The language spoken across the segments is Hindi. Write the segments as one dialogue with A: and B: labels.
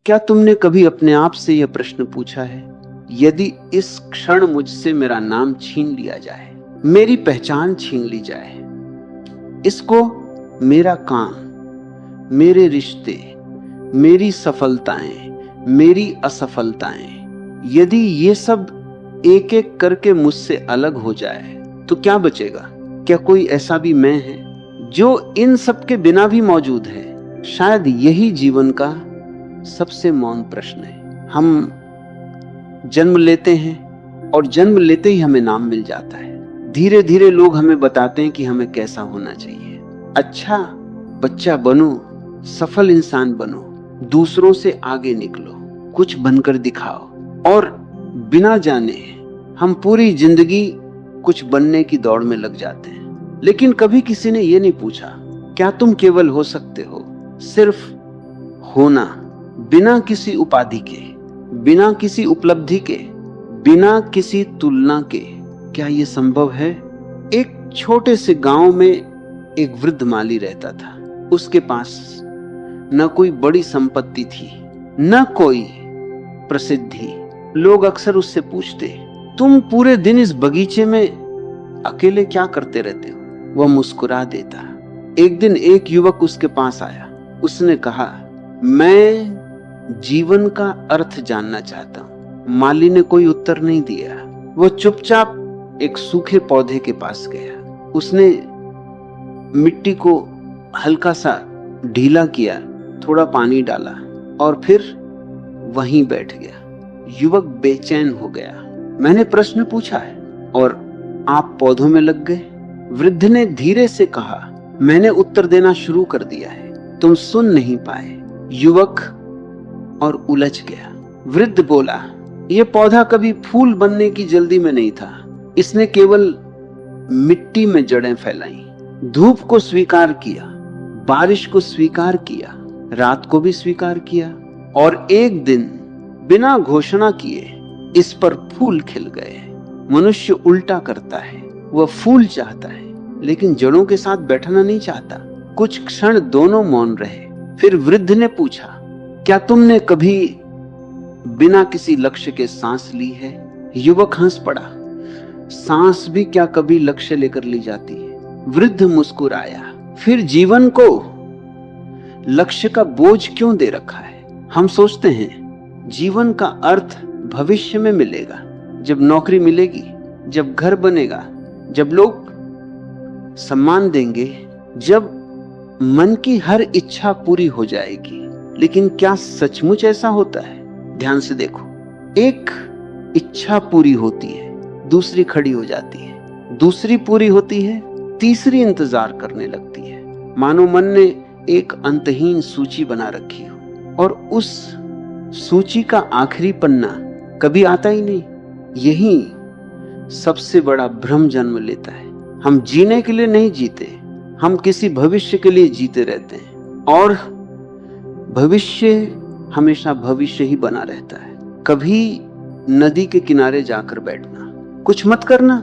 A: क्या तुमने कभी अपने आप से यह प्रश्न पूछा है, यदि इस क्षण मुझसे मेरा नाम छीन लिया जाए, मेरी पहचान छीन ली जाए, इसको मेरा काम, मेरे रिश्ते, मेरी सफलताएं, मेरी असफलताएं, यदि ये सब एक एक करके मुझसे अलग हो जाए तो क्या बचेगा? क्या कोई ऐसा भी मैं है जो इन सब के बिना भी मौजूद है? शायद यही जीवन का सबसे मौन प्रश्न है। हम जन्म लेते हैं और जन्म लेते ही हमें नाम मिल जाता है। धीरे धीरे लोग हमें बताते हैं कि हमें कैसा होना चाहिए। अच्छा बच्चा बनो, सफल इंसान बनो, दूसरों से आगे निकलो, कुछ बनकर दिखाओ। और बिना जाने हम पूरी जिंदगी कुछ बनने की दौड़ में लग जाते हैं। लेकिन कभी किसी ने यह नहीं पूछा, क्या तुम केवल हो सकते हो? सिर्फ होना, बिना किसी उपाधि के, बिना किसी उपलब्धि के, बिना किसी तुलना के, क्या यह संभव है? एक छोटे से गांव में एक वृद्ध माली रहता था। उसके पास न कोई बड़ी संपत्ति थी, न कोई प्रसिद्धि। लोग अक्सर उससे पूछते, तुम पूरे दिन इस बगीचे में अकेले क्या करते रहते हो? वह मुस्कुरा देता। एक दिन एक युवक उसके पास आया। उसने कहा, मैं जीवन का अर्थ जानना चाहता हूं। माली ने कोई उत्तर नहीं दिया। वो चुपचाप एक सूखे पौधे के पास गया। उसने मिट्टी को हल्का सा ढीला किया, थोड़ा पानी डाला और फिर वहीं बैठ गया। युवक बेचैन हो गया। मैंने प्रश्न पूछा है और आप पौधों में लग गए। वृद्ध ने धीरे से कहा, मैंने उत्तर देना शुरू कर दिया है, तुम सुन नहीं पाए। युवक और उलझ गया। वृद्ध बोला, यह पौधा कभी फूल बनने की जल्दी में नहीं था। इसने केवल मिट्टी में जड़ें फैलाई, धूप को स्वीकार किया, बारिश को स्वीकार किया, रात को भी स्वीकार किया, और एक दिन बिना घोषणा किए इस पर फूल खिल गए। मनुष्य उल्टा करता है, वह फूल चाहता है लेकिन जड़ों के साथ बैठना नहीं चाहता। कुछ क्षण दोनों मौन रहे। फिर वृद्ध ने पूछा, क्या तुमने कभी बिना किसी लक्ष्य के सांस ली है? युवक हंस पड़ा। सांस भी क्या कभी लक्ष्य लेकर ली जाती है? वृद्ध मुस्कुराया। फिर जीवन को लक्ष्य का बोझ क्यों दे रखा है? हम सोचते हैं जीवन का अर्थ भविष्य में मिलेगा, जब नौकरी मिलेगी, जब घर बनेगा, जब लोग सम्मान देंगे, जब मन की हर इच्छा पूरी हो जाएगी। लेकिन क्या सचमुच ऐसा होता है? ध्यान से देखो, एक इच्छा पूरी होती है, दूसरी खड़ी हो जाती है, दूसरी पूरी होती है, तीसरी इंतजार करने लगती है। मानो मन ने एक अंतहीन सूची बना रखी हो और उस सूची का आखिरी पन्ना कभी आता ही नहीं। यही सबसे बड़ा भ्रम जन्म लेता है। हम जीने के लिए नहीं जीते, हम किसी भविष्य के लिए जीते रहते हैं और भविष्य हमेशा भविष्य ही बना रहता है। कभी नदी के किनारे जाकर बैठना, कुछ मत करना,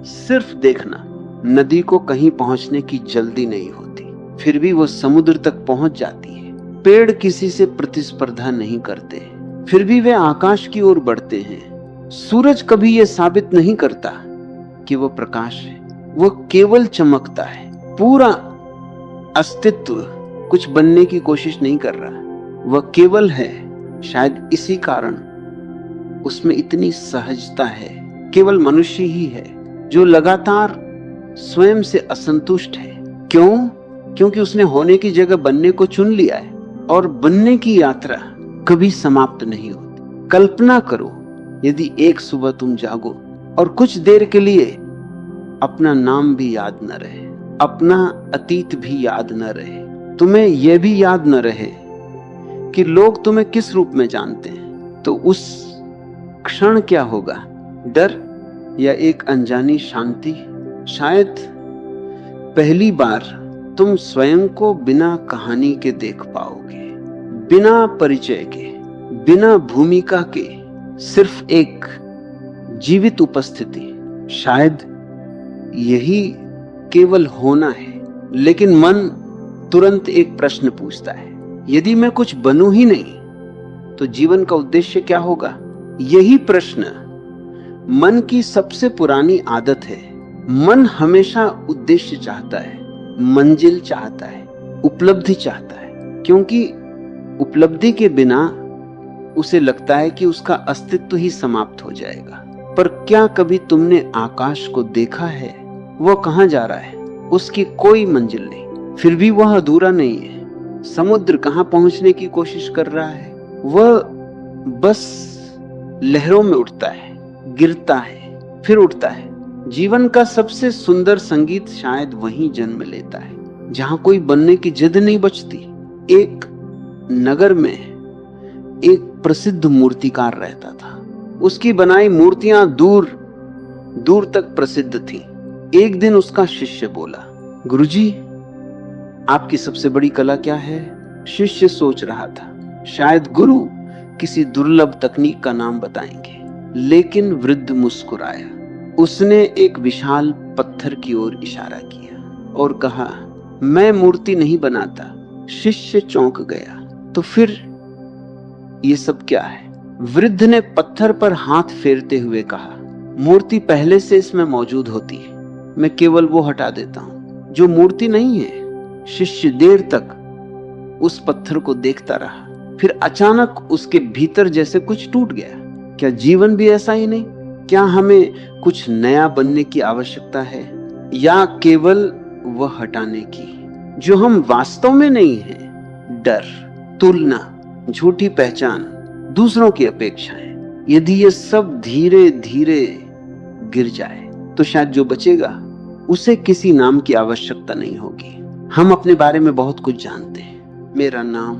A: सिर्फ देखना। नदी को कहीं पहुंचने की जल्दी नहीं होती, फिर भी वो समुद्र तक पहुंच जाती है। पेड़ किसी से प्रतिस्पर्धा नहीं करते, फिर भी वे आकाश की ओर बढ़ते हैं। सूरज कभी यह साबित नहीं करता कि वो प्रकाश है, वो केवल चमकता है। पूरा अस्तित्व कुछ बनने की कोशिश नहीं कर रहा, वह केवल है। शायद इसी कारण उसमें इतनी सहजता है। केवल मनुष्य ही है जो लगातार स्वयं से असंतुष्ट है। क्यों? क्योंकि उसने होने की जगह बनने को चुन लिया है और बनने की यात्रा कभी समाप्त नहीं होती। कल्पना करो, यदि एक सुबह तुम जागो और कुछ देर के लिए अपना नाम भी याद न रहे, अपना अतीत भी याद न रहे, तुम्हें यह भी याद न रहे कि लोग तुम्हें किस रूप में जानते हैं, तो उस क्षण क्या होगा? डर या एक अनजानी शांति? शायद पहली बार तुम स्वयं को बिना कहानी के देख पाओगे, बिना परिचय के, बिना भूमिका के, सिर्फ एक जीवित उपस्थिति। शायद यही केवल होना है। लेकिन मन तुरंत एक प्रश्न पूछता है, यदि मैं कुछ बनूं ही नहीं तो जीवन का उद्देश्य क्या होगा? यही प्रश्न मन की सबसे पुरानी आदत है। मन हमेशा उद्देश्य चाहता है, मंजिल चाहता है, उपलब्धि चाहता है, क्योंकि उपलब्धि के बिना उसे लगता है कि उसका अस्तित्व ही समाप्त हो जाएगा। पर क्या कभी तुमने आकाश को देखा है? वह कहां जा रहा है? उसकी कोई मंजिल नहीं, फिर भी वह अधूरा नहीं है। समुद्र कहां पहुंचने की कोशिश कर रहा है? वह बस लहरों में उठता है, गिरता है, फिर उठता है। जीवन का सबसे सुंदर संगीत शायद वहीं जन्म लेता है जहां कोई बनने की जिद नहीं बचती। एक नगर में एक प्रसिद्ध मूर्तिकार रहता था। उसकी बनाई मूर्तियां दूर दूर तक प्रसिद्ध थीं। एक दिन उसका शिष्य बोला, गुरुजी, आपकी सबसे बड़ी कला क्या है? शिष्य सोच रहा था, शायद गुरु किसी दुर्लभ तकनीक का नाम बताएंगे, लेकिन वृद्ध मुस्कुराया। उसने एक विशाल पत्थर की ओर इशारा किया और कहा, मैं मूर्ति नहीं बनाता। शिष्य चौंक गया, तो फिर ये सब क्या है? वृद्ध ने पत्थर पर हाथ फेरते हुए कहा, मूर्ति पहले से इसमें मौजूद होती है, मैं केवल वो हटा देता हूं जो मूर्ति नहीं है। शिष्य देर तक उस पत्थर को देखता रहा, फिर अचानक उसके भीतर जैसे कुछ टूट गया। क्या जीवन भी ऐसा ही नहीं? क्या हमें कुछ नया बनने की आवश्यकता है, या केवल वह हटाने की जो हम वास्तव में नहीं है? डर, तुलना, झूठी पहचान, दूसरों की अपेक्षाएं, यदि ये सब धीरे धीरे गिर जाए तो शायद जो बचेगा उसे किसी नाम की आवश्यकता नहीं होगी। हम अपने बारे में बहुत कुछ जानते हैं, मेरा नाम,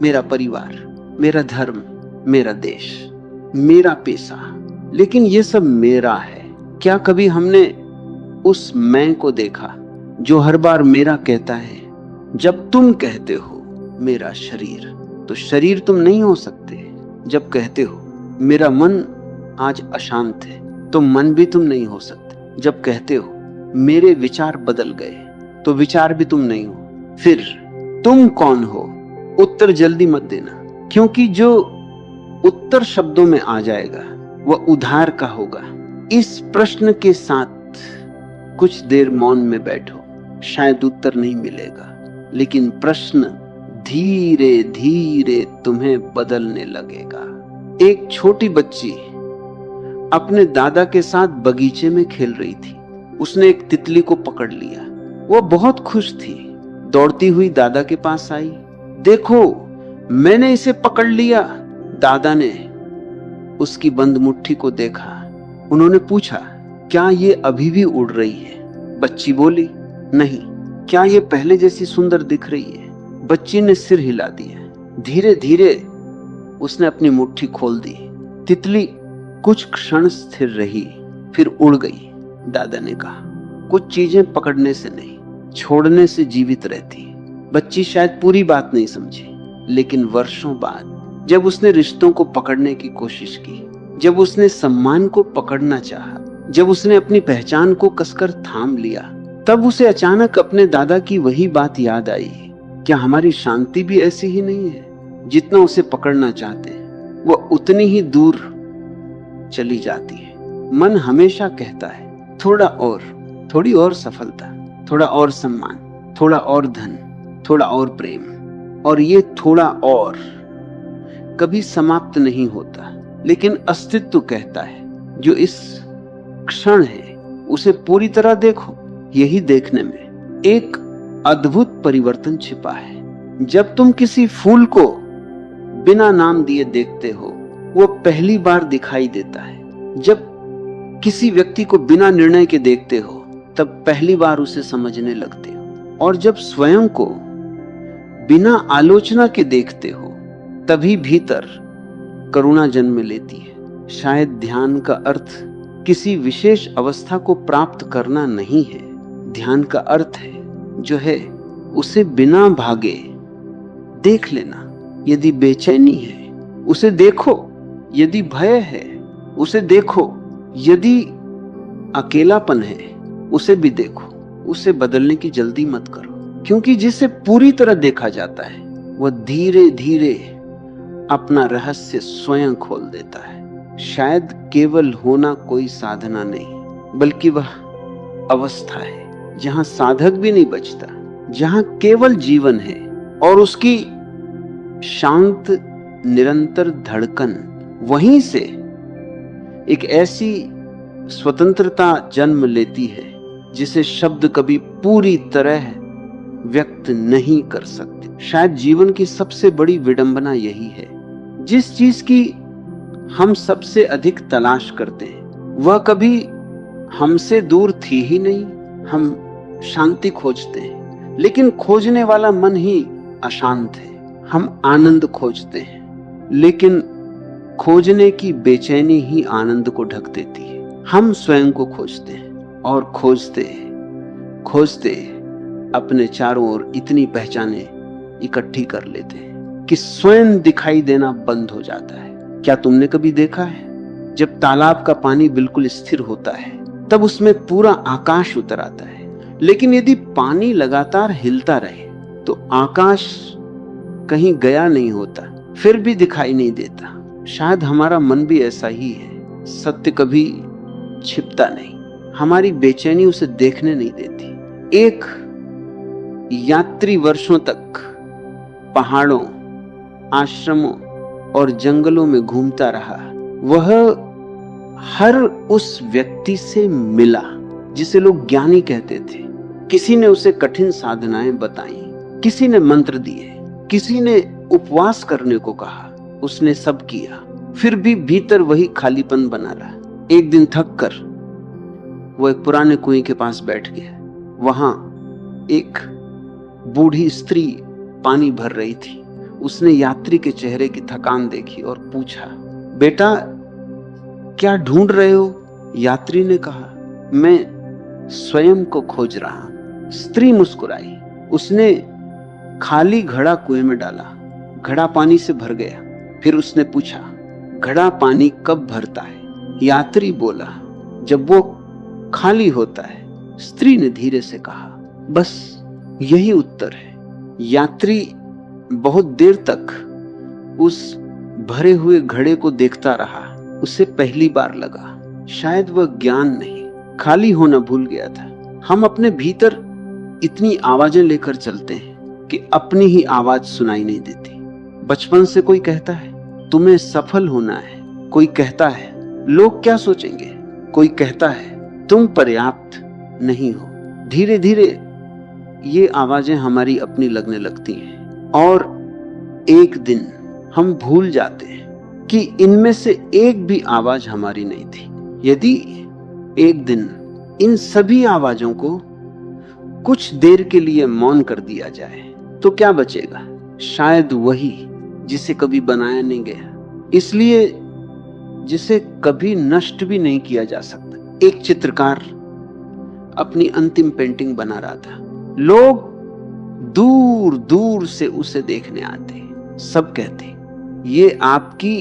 A: मेरा परिवार, मेरा धर्म, मेरा देश, मेरा पेशा, लेकिन ये सब मेरा है। क्या कभी हमने उस मैं को देखा जो हर बार मेरा कहता है? जब तुम कहते हो मेरा शरीर, तो शरीर तुम नहीं हो सकते। जब कहते हो मेरा मन आज अशांत है, तो मन भी तुम नहीं हो सकते। जब कहते हो मेरे विचार बदल गए, तो विचार भी तुम नहीं हो। फिर तुम कौन हो? उत्तर जल्दी मत देना, क्योंकि जो उत्तर शब्दों में आ जाएगा वह उधार का होगा। इस प्रश्न के साथ कुछ देर मौन में बैठो, शायद उत्तर नहीं मिलेगा, लेकिन प्रश्न धीरे धीरे तुम्हें बदलने लगेगा। एक छोटी बच्ची अपने दादा के साथ बगीचे में खेल रही थी। उसने एक तितली को पकड़ लिया। वो बहुत खुश थी। दौड़ती हुई दादा के पास आई। देखो, मैंने इसे पकड़ लिया। दादा ने उसकी बंद मुट्ठी को देखा। उन्होंने पूछा, क्या ये अभी भी उड़ रही है? बच्ची बोली, नहीं। क्या ये पहले जैसी सुंदर दिख रही है? बच्ची ने सिर हिला दिया। धीरे धीरे उसने अपनी मुट्ठी खोल दी। तितली कुछ क्षण स्थिर रही, फिर उड़ गई। दादा ने कहा, कुछ चीजें पकड़ने से नहीं, छोड़ने से जीवित रहती। बच्ची शायद पूरी बात नहीं समझी, लेकिन वर्षों बाद जब उसने रिश्तों को पकड़ने की कोशिश की, जब उसने सम्मान को पकड़ना चाहा, जब उसने अपनी पहचान को कसकर थाम लिया, तब उसे अचानक अपने दादा की वही बात याद आई। क्या हमारी शांति भी ऐसी ही नहीं है? जितना उसे पकड़ना चाहते हैं, वह उतनी ही दूर चली जाती है। मन हमेशा कहता है, थोड़ा और, थोड़ी और सफलता, थोड़ा और सम्मान, थोड़ा और धन, थोड़ा और प्रेम। और ये थोड़ा और कभी समाप्त नहीं होता। लेकिन अस्तित्व कहता है, जो इस क्षण है उसे पूरी तरह देखो। यही देखने में एक अद्भुत परिवर्तन छिपा है। जब तुम किसी फूल को बिना नाम दिए देखते हो, वो पहली बार दिखाई देता है। जब किसी व्यक्ति को बिना निर्णय के देखते हो, तब पहली बार उसे समझने लगते हो। और जब स्वयं को बिना आलोचना के देखते हो, तभी भीतर करुणा जन्म लेती है। शायद ध्यान का अर्थ किसी विशेष अवस्था को प्राप्त करना नहीं है। ध्यान का अर्थ है, जो है उसे बिना भागे देख लेना। यदि बेचैनी है, उसे देखो। यदि भय है, उसे देखो। यदि अकेलापन है, उसे भी देखो। उसे बदलने की जल्दी मत करो, क्योंकि जिसे पूरी तरह देखा जाता है, वह धीरे धीरे अपना रहस्य स्वयं खोल देता है। शायद केवल होना कोई साधना नहीं, बल्कि वह अवस्था है जहां साधक भी नहीं बचता, जहां केवल जीवन है और उसकी शांत निरंतर धड़कन। वहीं से एक ऐसी स्वतंत्रता जन्म लेती है जिसे शब्द कभी पूरी तरह व्यक्त नहीं कर सकते। शायद जीवन की सबसे बड़ी विडंबना यही है, जिस चीज की हम सबसे अधिक तलाश करते हैं वह कभी हमसे दूर थी ही नहीं। हम शांति खोजते हैं, लेकिन खोजने वाला मन ही अशांत है। हम आनंद खोजते हैं, लेकिन खोजने की बेचैनी ही आनंद को ढक देती है। हम स्वयं को खोजते हैं और खोजते खोजते अपने चारों ओर इतनी पहचानें इकट्ठी कर लेते हैं कि स्वयं दिखाई देना बंद हो जाता है। क्या तुमने कभी देखा है, जब तालाब का पानी बिल्कुल स्थिर होता है तब उसमें पूरा आकाश उतर आता है, लेकिन यदि पानी लगातार हिलता रहे तो आकाश कहीं गया नहीं होता, फिर भी दिखाई नहीं देता। शायद हमारा मन भी ऐसा ही है। सत्य कभी छिपता नहीं, हमारी बेचैनी उसे देखने नहीं देती। एक यात्री वर्षों तक पहाड़ों, आश्रमों और जंगलों में घूमता रहा। वह हर उस व्यक्ति से मिला जिसे लोग ज्ञानी कहते थे। किसी ने उसे कठिन साधनाएं बताई, किसी ने मंत्र दिए, किसी ने उपवास करने को कहा। उसने सब किया, फिर भी भीतर वही खालीपन बना रहा। एक दिन थक कर वो एक पुराने कुएं के पास बैठ गया। वहां एक बूढ़ी स्त्री पानी भर रही थी। उसने यात्री के चेहरे की थकान देखी और पूछा, बेटा क्या ढूंढ रहे हो? यात्री ने कहा, मैं स्वयं को खोज रहा हूं। स्त्री मुस्कुराई। उसने खाली घड़ा कुएं में डाला। घड़ा पानी से भर गया। फिर उसने पूछा, घड़ा पानी कब भरता है? यात्री बोला, जब वो खाली होता है। स्त्री ने धीरे से कहा, बस यही उत्तर है। यात्री बहुत देर तक उस भरे हुए घड़े को देखता रहा। उसे पहली बार लगा शायद वह ज्ञान नहीं, खाली होना भूल गया था। हम अपने भीतर इतनी आवाजें लेकर चलते हैं कि अपनी ही आवाज सुनाई नहीं देती। बचपन से कोई कहता है तुम्हें सफल होना है, कोई कहता है लोग क्या सोचेंगे, कोई कहता है तुम पर्याप्त नहीं हो। धीरे धीरे ये आवाजें हमारी अपनी लगने लगती हैं और एक दिन हम भूल जाते हैं कि इनमें से एक भी आवाज हमारी नहीं थी। यदि एक दिन इन सभी आवाजों को कुछ देर के लिए मौन कर दिया जाए तो क्या बचेगा? शायद वही जिसे कभी बनाया नहीं गया, इसलिए जिसे कभी नष्ट भी नहीं किया जा सकता। एक चित्रकार अपनी अंतिम पेंटिंग बना रहा था। लोग दूर दूर से उसे देखने आते। सब कहते ये आपकी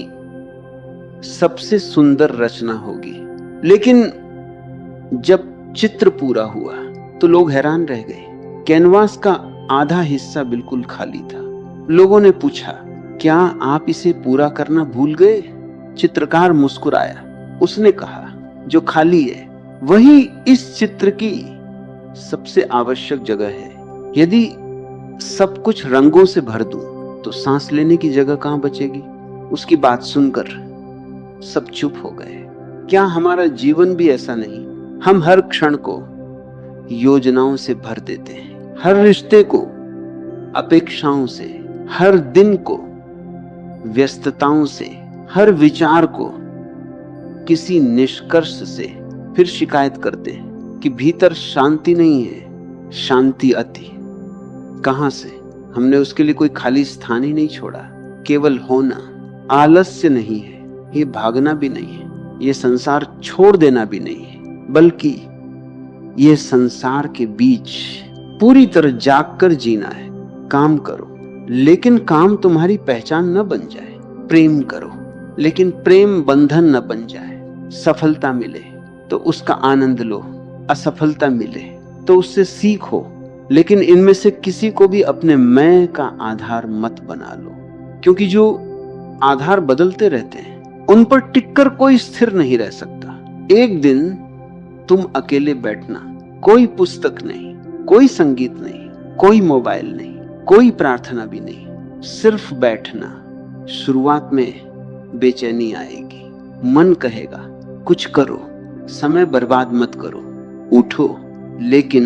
A: सबसे सुंदर रचना होगी। लेकिन जब चित्र पूरा हुआ तो लोग हैरान रह गए। कैनवास का आधा हिस्सा बिल्कुल खाली था। लोगों ने पूछा, क्या आप इसे पूरा करना भूल गए? चित्रकार मुस्कुराया। उसने कहा, जो खाली है वही इस चित्र की सबसे आवश्यक जगह है। यदि सब कुछ रंगों से भर दूं तो सांस लेने की जगह कहां बचेगी? उसकी बात सुनकर सब चुप हो गए। क्या हमारा जीवन भी ऐसा नहीं? हम हर क्षण को योजनाओं से भर देते हैं, हर रिश्ते को अपेक्षाओं से, हर दिन को व्यस्तताओं से, हर विचार को किसी निष्कर्ष से। फिर शिकायत करते हैं कि भीतर शांति नहीं है, शांति अति। कहां से? हमने उसके लिए कोई खाली स्थान ही नहीं छोड़ा। केवल होना। आलस्य नहीं है, ये भागना भी नहीं है, ये संसार छोड़ देना भी नहीं है, बल्कि ये संसार के बीच पूरी तरह जागकर जीना है। काम करो लेकिन काम तुम्हारी पहचान न बन जाए। प्रेम करो लेकिन प्रेम बंधन न बन जाए। सफलता मिले तो उसका आनंद लो, असफलता मिले तो उससे सीखो, लेकिन इनमें से किसी को भी अपने मैं का आधार मत बना लो। क्योंकि जो आधार बदलते रहते हैं, उन पर टिककर कोई स्थिर नहीं रह सकता। एक दिन तुम अकेले बैठना, कोई पुस्तक नहीं, कोई संगीत नहीं, कोई मोबाइल नहीं, कोई प्रार्थना भी नहीं, सिर्फ बैठना। शुरुआत में बेचैनी आएगी, मन कहेगा कुछ करो, समय बर्बाद मत करो, उठो। लेकिन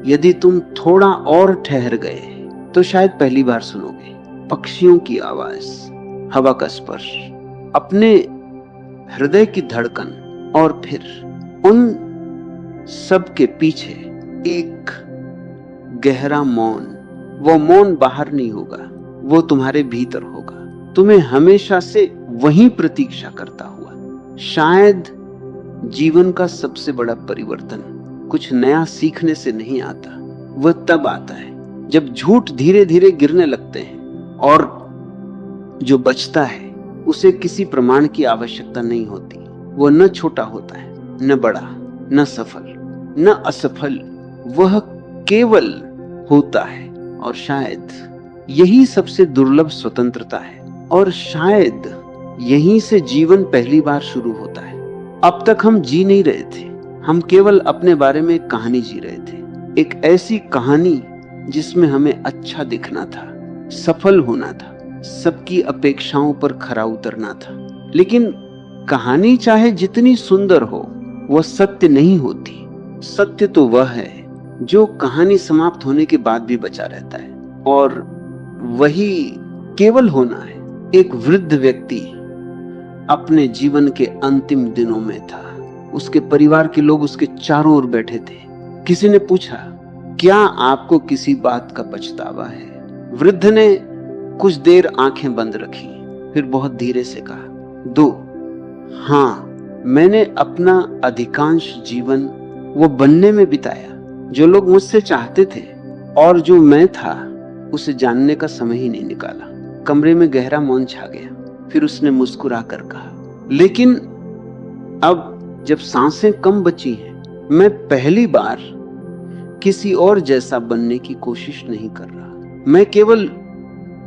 A: यदि तुम थोड़ा और ठहर गए तो शायद पहली बार सुनोगे पक्षियों की आवाज, हवा का स्पर्श, अपने हृदय की धड़कन, और फिर उन सब के पीछे एक गहरा मौन। वो मौन बाहर नहीं होगा, वो तुम्हारे भीतर होगा, तुम्हें हमेशा से वहीं प्रतीक्षा करता हुआ। शायद जीवन का सबसे बड़ा परिवर्तन कुछ नया सीखने से नहीं आता, वह तब आता है जब झूठ धीरे धीरे गिरने लगते हैं और जो बचता है उसे किसी प्रमाण की आवश्यकता नहीं होती। वह न छोटा होता है, न बड़ा, न सफल, न असफल, वह केवल होता है। और शायद यही सबसे दुर्लभ स्वतंत्रता है, और शायद यहीं से जीवन पहली बार शुरू होता है। अब तक हम जी नहीं रहे थे, हम केवल अपने बारे में एक कहानी जी रहे थे, एक ऐसी कहानी जिसमें हमें अच्छा दिखना था, सफल होना था, सबकी अपेक्षाओं पर खरा उतरना था। लेकिन कहानी चाहे जितनी सुंदर हो, वह सत्य नहीं होती। सत्य तो वह है जो कहानी समाप्त होने के बाद भी बचा रहता है, और वही केवल होना है। एक वृद्ध व्यक्ति अपने जीवन के अंतिम दिनों में था, उसके परिवार के लोग उसके चारों ओर बैठे थे। किसी ने पूछा, क्या आपको किसी बात का पछतावा है? वृद्ध ने कुछ देर आंखें बंद रखी, फिर बहुत धीरे से कहा, दो। हाँ, मैंने अपना अधिकांश जीवन वो बनने में बिताया जो लोग मुझसे चाहते थे, और जो मैं था उसे जानने का समय ही नहीं निकाला। कमरे में गहरा मौन छा गया। फिर उसने मुस्कुरा कर कहा, लेकिन अब जब सांसें कम बची हैं, मैं पहली बार किसी और जैसा बनने की कोशिश नहीं कर रहा। मैं केवल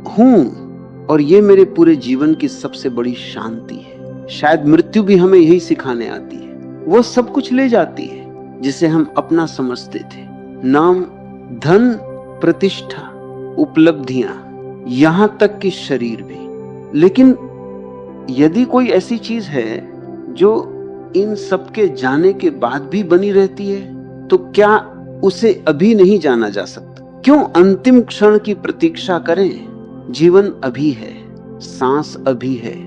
A: हूं, और ये मेरे पूरे जीवन की सबसे बड़ी शांति है। शायद मृत्यु भी हमें यही सिखाने आती है। वो सब कुछ ले जाती है जिसे हम अपना समझते थे, नाम, धन, प्रतिष्ठा, उपलब्धियां, यहां तक कि शरीर भी। लेकिन यदि कोई ऐसी चीज है जो इन सबके जाने के बाद भी बनी रहती है, तो क्या उसे अभी नहीं जाना जा सकता? क्यों अंतिम क्षण की प्रतीक्षा करें? जीवन अभी है, सांस अभी है,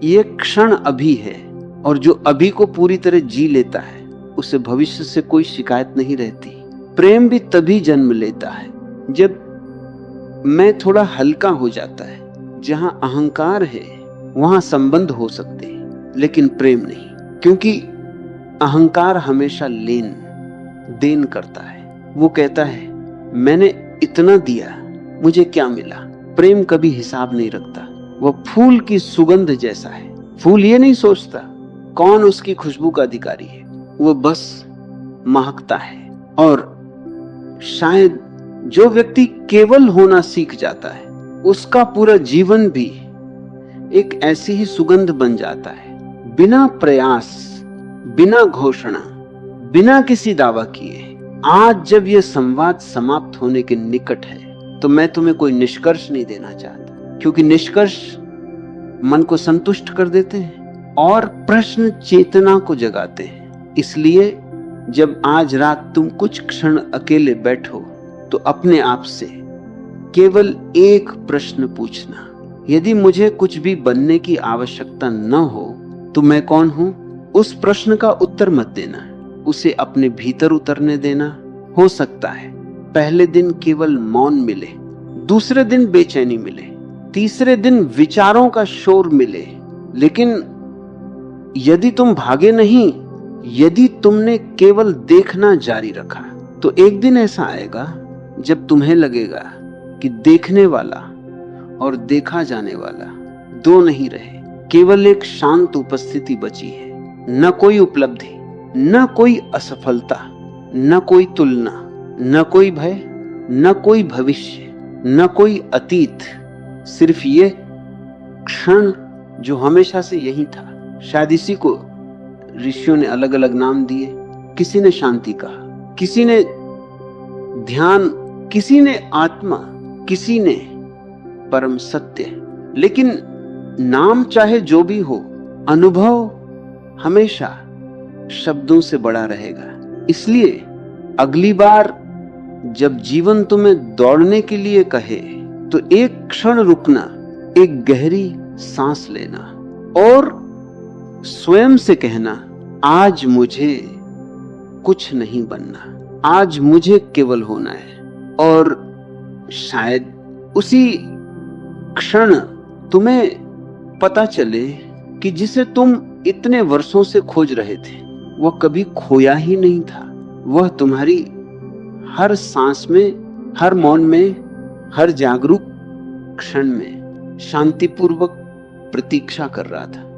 A: ये क्षण अभी है, और जो अभी को पूरी तरह जी लेता है उसे भविष्य से कोई शिकायत नहीं रहती। प्रेम भी तभी जन्म लेता है जब मैं थोड़ा हल्का हो जाता है। जहां अहंकार है वहां संबंध हो सकते हैं, लेकिन प्रेम नहीं, क्योंकि अहंकार हमेशा लेन देन करता है। वो कहता है, मैंने इतना दिया, मुझे क्या मिला? प्रेम कभी हिसाब नहीं रखता। वह फूल की सुगंध जैसा है। फूल ये नहीं सोचता कौन उसकी खुशबू का अधिकारी है, वो बस महकता है। और शायद जो व्यक्ति केवल होना सीख जाता है, उसका पूरा जीवन भी एक ऐसी ही सुगंध बन जाता है, बिना प्रयास, बिना घोषणा, बिना किसी दावा किए। आज जब यह संवाद समाप्त होने के निकट है, तो मैं तुम्हें कोई निष्कर्ष नहीं देना चाहता, क्योंकि निष्कर्ष मन को संतुष्ट कर देते हैं और प्रश्न चेतना को जगाते हैं। इसलिए जब आज रात तुम कुछ क्षण अकेले बैठो, तो अपने आप से केवल एक प्रश्न पूछना, यदि मुझे कुछ भी बनने की आवश्यकता न हो तो मैं कौन हूं? उस प्रश्न का उत्तर मत देना, उसे अपने भीतर उतरने देना। हो सकता है पहले दिन केवल मौन मिले, दूसरे दिन बेचैनी मिले, तीसरे दिन विचारों का शोर मिले, लेकिन यदि तुम भागे नहीं, यदि तुमने केवल देखना जारी रखा, तो एक दिन ऐसा आएगा जब तुम्हें लगेगा कि देखने वाला और देखा जाने वाला दो नहीं रहे, केवल एक शांत उपस्थिति बची है। न कोई उपलब्धि, न कोई असफलता, न कोई तुलना, न कोई भय, न कोई भविष्य, न कोई अतीत, सिर्फ ये क्षण जो हमेशा से यही था। शायद इसी को ऋषियों ने अलग अलग नाम दिए। किसी ने शांति कहा, किसी ने ध्यान, किसी ने आत्मा, किसी ने परम सत्य। लेकिन नाम चाहे जो भी हो, अनुभव हमेशा शब्दों से बड़ा रहेगा। इसलिए अगली बार जब जीवन तुम्हें दौड़ने के लिए कहे तो एक क्षण रुकना, एक गहरी सांस लेना और स्वयं से कहना, आज मुझे कुछ नहीं बनना, आज मुझे केवल होना है। और शायद उसी क्षण तुम्हें पता चले कि जिसे तुम इतने वर्षों से खोज रहे थे वह कभी खोया ही नहीं था। वह तुम्हारी हर सांस में, हर मौन में, हर जागरूक क्षण में शांतिपूर्वक प्रतीक्षा कर रहा था।